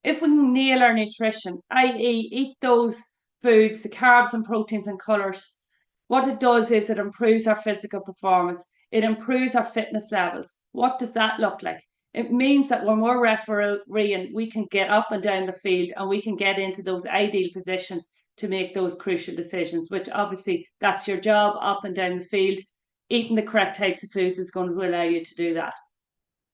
If we nail our nutrition, i.e. eat those foods, the carbs and proteins and colours, what it does is it improves our physical performance. It improves our fitness levels. What does that look like? It means that when we're refereeing, we can get up and down the field and we can get into those ideal positions to make those crucial decisions, which obviously that's your job up and down the field. Eating the correct types of foods is going to allow you to do that.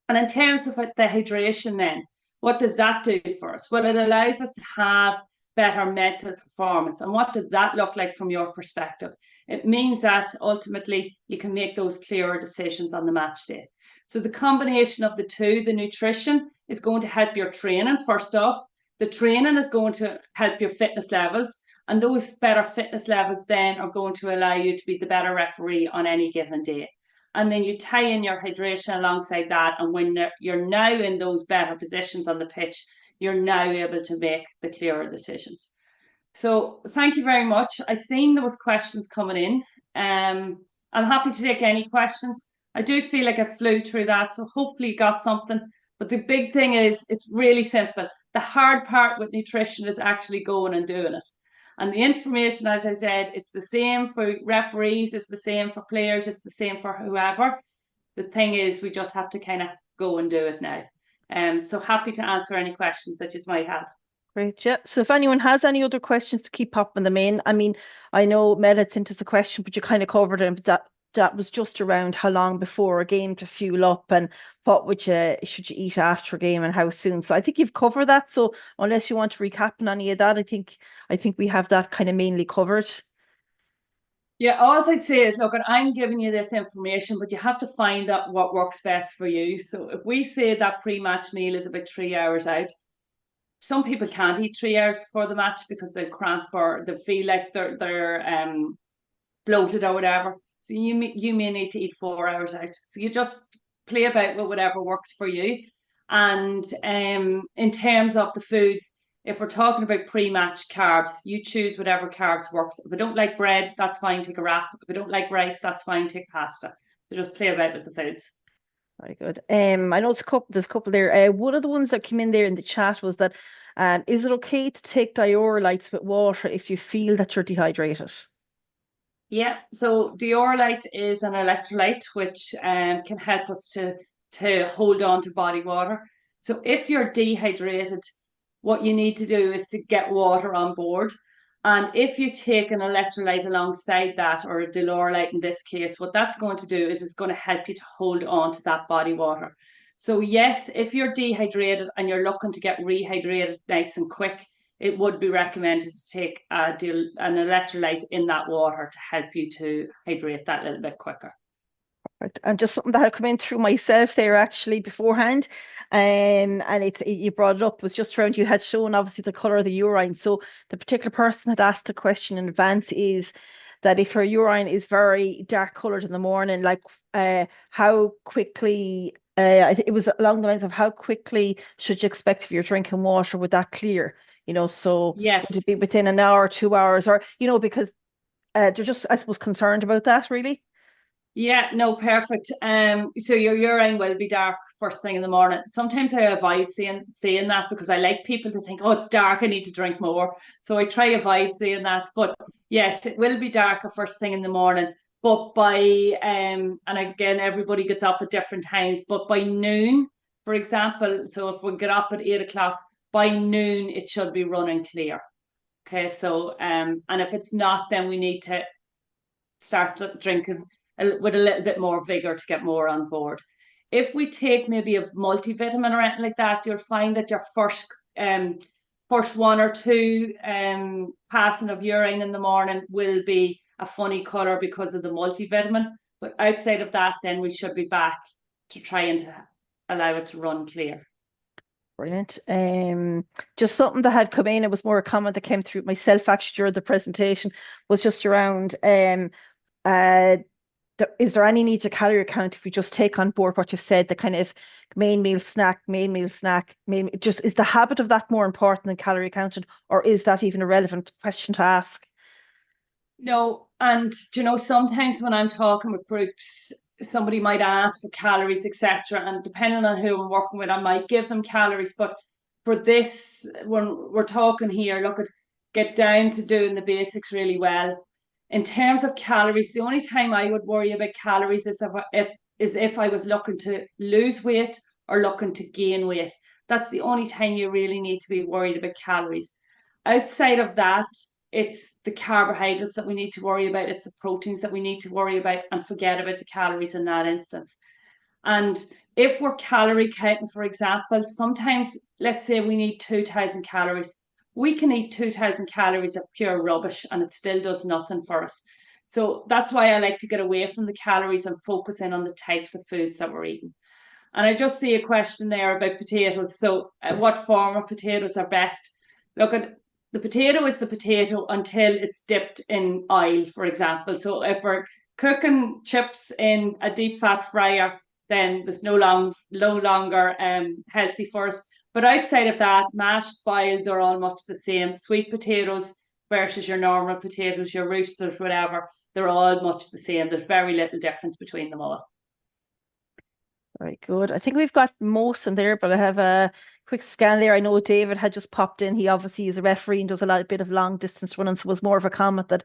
And in terms of the hydration then, what does that do for us? Well, it allows us to have better mental performance. And what does that look like from your perspective? It means that ultimately you can make those clearer decisions on the match day. So the combination of the two, the nutrition is going to help your training first off. The training is going to help your fitness levels. And those better fitness levels then are going to allow you to be the better referee on any given day. And then you tie in your hydration alongside that. And when you're now in those better positions on the pitch, you're now able to make the clearer decisions. So thank you very much. I've seen there was questions coming in. I'm happy to take any questions. I do feel like I flew through that, so hopefully you got something. But the big thing is, it's really simple. The hard part with nutrition is actually going and doing it. And the information, as I said, it's the same for referees, it's the same for players, it's the same for whoever. The thing is, we just have to kind of go and do it now. So happy to answer any questions that you might have. Great, yeah. So if anyone has any other questions, to keep popping them in. I mean, I know Mel had sent us a question, but you kind of covered it. But that was just around how long before a game to fuel up, and what should you eat after a game, and how soon. So I think you've covered that. So unless you want to recap on any of that, I think we have that kind of mainly covered. Yeah, all I'd say is, look, I'm giving you this information, but you have to find out what works best for you. So if we say that pre-match meal is about 3 hours out, some people can't eat 3 hours before the match because they cramp or they feel like they're bloated or whatever. So you may need to eat 4 hours out. So you just play about with whatever works for you. And in terms of the foods, if we're talking about pre-match carbs, you choose whatever carbs works. If I don't like bread, that's fine, take a wrap. If I don't like rice, that's fine, take pasta. So just play about with the foods. Very good. I know there's a couple there. One of the ones that came in there in the chat was that, is it okay to take Dioralytes with water if you feel that you're dehydrated? Yeah, so Dioralyte is an electrolyte which can help us to hold on to body water. So if you're dehydrated, what you need to do is to get water on board. And if you take an electrolyte alongside that, or a Dioralyte in this case, what that's going to do is it's going to help you to hold on to that body water. So yes, if you're dehydrated and you're looking to get rehydrated nice and quick, it would be recommended to take an electrolyte in that water to help you to hydrate that little bit quicker. Right. And just something that had come in through myself there actually beforehand, and you brought it up, was just around, you had shown obviously the colour of the urine. So the particular person had asked the question in advance is that if your urine is very dark colored in the morning, like how quickly, I think it was along the lines of how quickly should you expect if you're drinking water with that clear? So would Yes. it be within an hour, 2 hours, or because they're just, I suppose, concerned about that really. Yeah, no, perfect. So your urine will be dark first thing in the morning. Sometimes I avoid saying that because I like people to think, oh, it's dark, I need to drink more. So I try avoid saying that. But yes, it will be darker first thing in the morning. But by and again, everybody gets up at different times. But by noon, for example, so if we get up at 8 o'clock, by noon it should be running clear. Okay, so and if it's not, then we need to start drinking with a little bit more vigor to get more on board. If we take maybe a multivitamin or anything like that, you'll find that your first one or two passing of urine in the morning will be a funny color because of the multivitamin. But outside of that, then we should be back to try and allow it to run clear. Brilliant. Just something that had come in, it was more a comment that came through myself actually during the presentation, was just around uh, is there any need to calorie count if we just take on board what you've said, the kind of main meal snack, just is the habit of that more important than calorie counting, or is that even a relevant question to ask? No, and sometimes when I'm talking with groups, somebody might ask for calories, etc. And depending on who I'm working with, I might give them calories. But for this, when we're talking here, look at get down to doing the basics really well. In terms of calories, the only time I would worry about calories is if I was looking to lose weight or looking to gain weight. That's the only time you really need to be worried about calories. Outside of that, it's the carbohydrates that we need to worry about, it's the proteins that we need to worry about, and forget about the calories in that instance. And if we're calorie counting, for example, sometimes let's say we need 2,000 calories. We can eat 2,000 calories of pure rubbish and it still does nothing for us. So that's why I like to get away from the calories and focus in on the types of foods that we're eating. And I just see a question there about potatoes. So, what form of potatoes are best? Look at the potato is the potato until it's dipped in oil, for example. So, if we're cooking chips in a deep fat fryer, then there's no longer healthy for us. But outside of that, mashed, boiled, they're all much the same. Sweet potatoes versus your normal potatoes, your roosters, whatever, they're all much the same. There's very little difference between them all. Very good. I think we've got most in there, but I have a quick scan there. I know David had just popped in. He obviously is a referee and does a lot bit of long distance running, so it was more of a comment that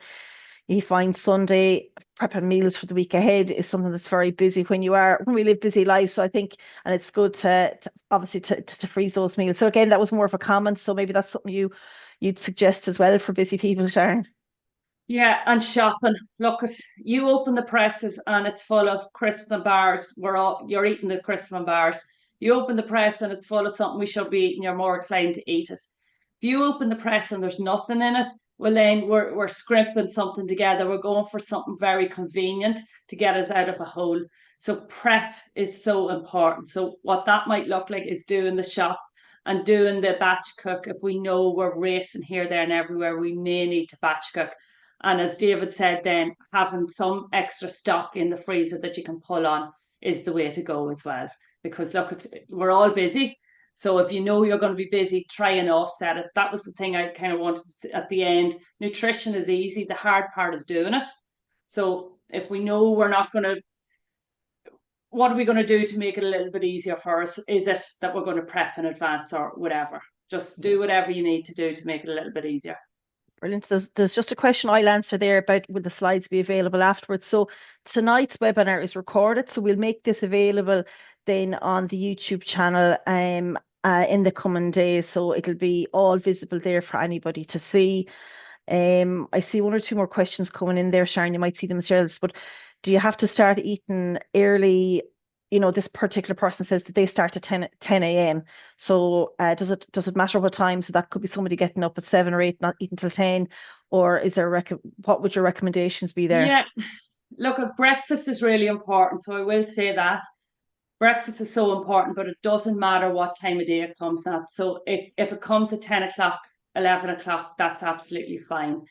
he finds Sunday prepping meals for the week ahead is something that's very busy when we live busy lives. So I think, and it's good to obviously to freeze those meals. So again, that was more of a comment. So maybe that's something you'd suggest as well for busy people, Sharon. Yeah, and shopping. Look, at you open the presses and it's full of crisps and bars. You're eating the crisps and bars. You open the press and it's full of something we should be eating. You're more inclined to eat it. If you open the press and there's nothing in it, well then we're scrimping something together. We're going for something very convenient to get us out of a hole. So prep is so important. So what that might look like is doing the shop and doing the batch cook. If we know we're racing here, there, and everywhere, we may need to batch cook. And as David said, then having some extra stock in the freezer that you can pull on is the way to go as well. Because look, we're all busy. So if you know you're going to be busy, try and offset it. That was the thing I kind of wanted to say at the end. Nutrition is easy. The hard part is doing it. So if we know we're not going to, what are we going to do to make it a little bit easier for us? Is it that we're going to prep in advance or whatever? Just do whatever you need to do to make it a little bit easier. Brilliant. There's just a question I'll answer there about will the slides be available afterwards. So tonight's webinar is recorded, so we'll make this available then on the YouTube channel in the coming days. So it'll be all visible there for anybody to see. I see one or two more questions coming in there, Sharon. You might see them yourselves, but do you have to start eating early? This particular person says that they start at 10 a.m. So does it matter what time? So that could be somebody getting up at 7 or 8, not eating till 10, or is there what would your recommendations be there? Yeah, look, breakfast is really important. So I will say that breakfast is so important, but it doesn't matter what time of day it comes at. So if it comes at 10 o'clock, 11 o'clock, that's absolutely fine.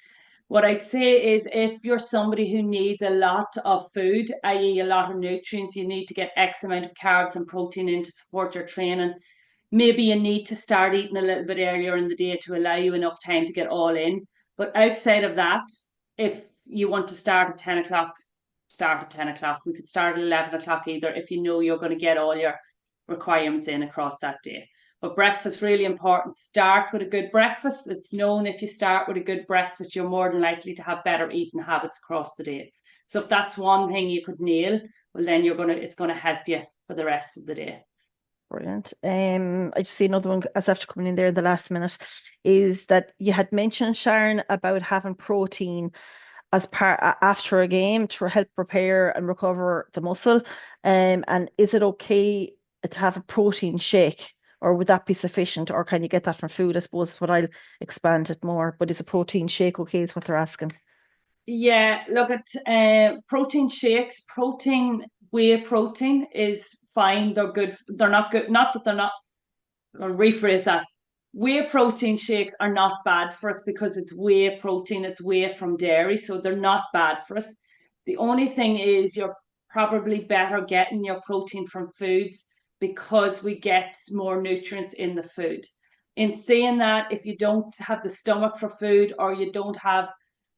What I'd say is if you're somebody who needs a lot of food, i.e., a lot of nutrients, you need to get X amount of carbs and protein in to support your training. Maybe you need to start eating a little bit earlier in the day to allow you enough time to get all in. But outside of that, if you want to start at 10 o'clock, start at 10 o'clock. We could start at 11 o'clock either if you know you're going to get all your requirements in across that day. But breakfast really important. Start with a good breakfast. It's known if you start with a good breakfast, you're more than likely to have better eating habits across the day. So if that's one thing you could nail, well then it's gonna help you for the rest of the day. Brilliant. I just see another one as after coming in there in the last minute is that you had mentioned, Sharon, about having protein as part after a game to help repair and recover the muscle. And is it okay to have a protein shake, or would that be sufficient, or can you get that from food? I suppose is what I'll expand it more. But is a protein shake okay? Is what they're asking. Yeah, look at protein shakes. Whey protein is fine. They're good. They're not good. Not that they're not. I'll rephrase that. Whey protein shakes are not bad for us because it's whey protein. It's whey from dairy, so they're not bad for us. The only thing is you're probably better getting your protein from foods because we get more nutrients in the food. In saying that, if you don't have the stomach for food or you don't have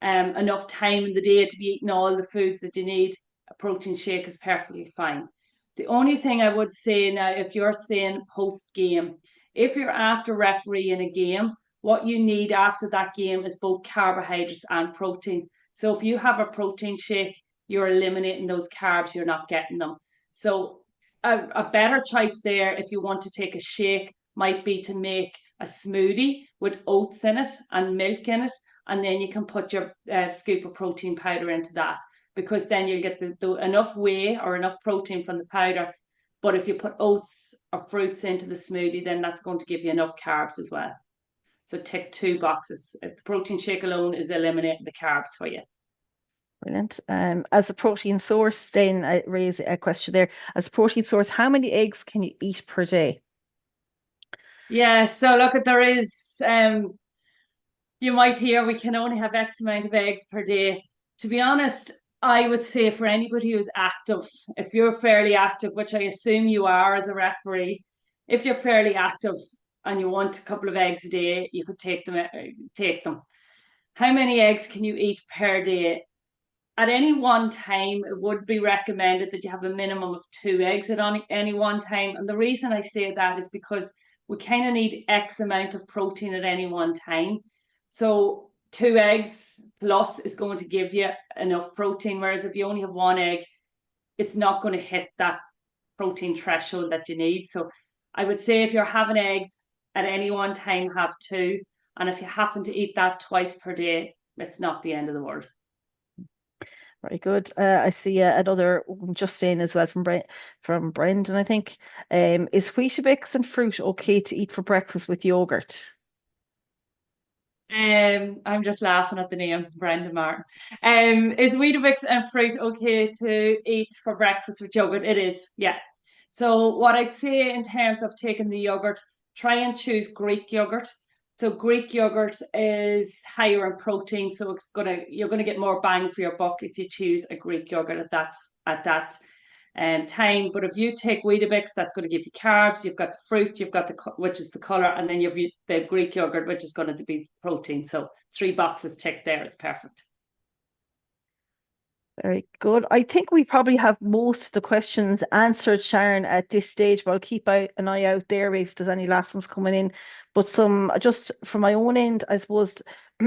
enough time in the day to be eating all the foods that you need, a protein shake is perfectly fine. The only thing I would say now, if you're saying post game, if you're after refereeing a game, what you need after that game is both carbohydrates and protein. So if you have a protein shake, you're eliminating those carbs, you're not getting them. So a better choice there, if you want to take a shake, might be to make a smoothie with oats in it and milk in it, and then you can put your scoop of protein powder into that because then you'll get enough whey or enough protein from the powder. But if you put oats or fruits into the smoothie, then that's going to give you enough carbs as well. So tick two boxes. If the protein shake alone is eliminating the carbs for you. Brilliant. As a protein source, then I raise a question there. As a protein source, how many eggs can you eat per day? Yeah, so look, there is you might hear we can only have X amount of eggs per day. To be honest, I would say for anybody who's active, if you're fairly active, which I assume you are as a referee, if you're fairly active and you want a couple of eggs a day, you could take them. Take them. How many eggs can you eat per day? At any one time, it would be recommended that you have a minimum of 2 eggs at any one time. And the reason I say that is because we kind of need X amount of protein at any one time. So 2 eggs plus is going to give you enough protein. Whereas if you only have 1 egg, it's not going to hit that protein threshold that you need. So I would say if you're having eggs at any one time, have two. And if you happen to eat that twice per day, it's not the end of the world. Very good. I see another one just in as well from Brendan, I think. Is Weetabix and fruit okay to eat for breakfast with yogurt? I'm just laughing at the name, Brendan Martin. Is Weetabix and fruit okay to eat for breakfast with yogurt? It is, yeah. So what I'd say in terms of taking the yogurt, try and choose Greek yogurt. So Greek yogurt is higher in protein, so you're gonna get more bang for your buck if you choose a Greek yogurt at that time. But if you take Weetabix, that's going to give you carbs. You've got the fruit, you've got the which is the color, and then you've the Greek yogurt, which is going to be protein. So 3 boxes ticked there. It's perfect. Very good. I think we probably have most of the questions answered, Sharon, at this stage, but I'll keep an eye out there if there's any last ones coming in. But some, just from my own end, I suppose,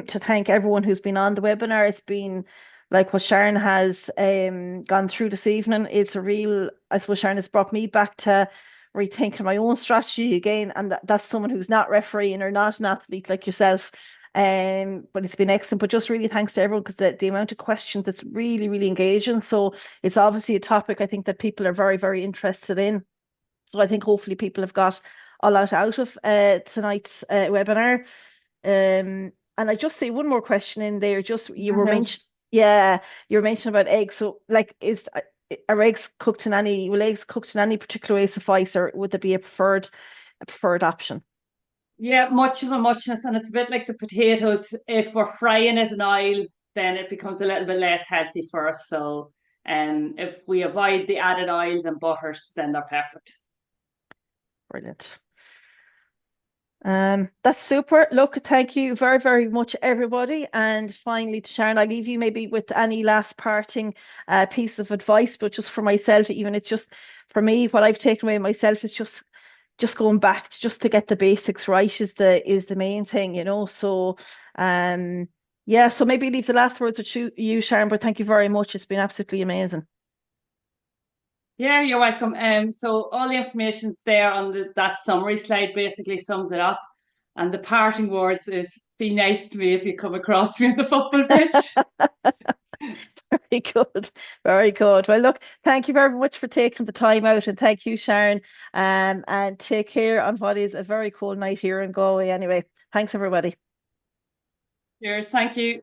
to thank everyone who's been on the webinar. It's been like what Sharon has gone through this evening. It's a real, I suppose, Sharon has brought me back to rethinking my own strategy again. And that's someone who's not refereeing or not an athlete like yourself. But it's been excellent. But just really thanks to everyone because the amount of questions that's really, really engaging. So it's obviously a topic I think that people are very, very interested in. So I think hopefully people have got a lot out of tonight's webinar. And I just say one more question in there. Just you were mentioned, yeah, you were mentioning about eggs. So like, are eggs cooked in will eggs cooked in any particular way suffice, or would there be a preferred option? Yeah, much of a muchness, and it's a bit like the potatoes. If we're frying it in oil, then it becomes a little bit less healthy for us. So, if we avoid the added oils and butters, then they're perfect. Brilliant. That's super. Look, thank you very, very much, everybody. And finally, to Sharon, I leave you maybe with any last parting piece of advice, but just for myself, even it's just for me, what I've taken away myself is just going back to just to get the basics right is the main thing, you know. So yeah, so maybe leave the last words with you, Sharon, but thank you very much. It's been absolutely amazing. Yeah, you're welcome. So all the information's there on that summary slide. Basically sums it up. And the parting words is be nice to me if you come across me on the football pitch. Very good. Very good. Well, look, thank you very much for taking the time out and thank you, Sharon. And take care on what is a very cold night here in Galway anyway. Thanks, everybody. Cheers. Thank you.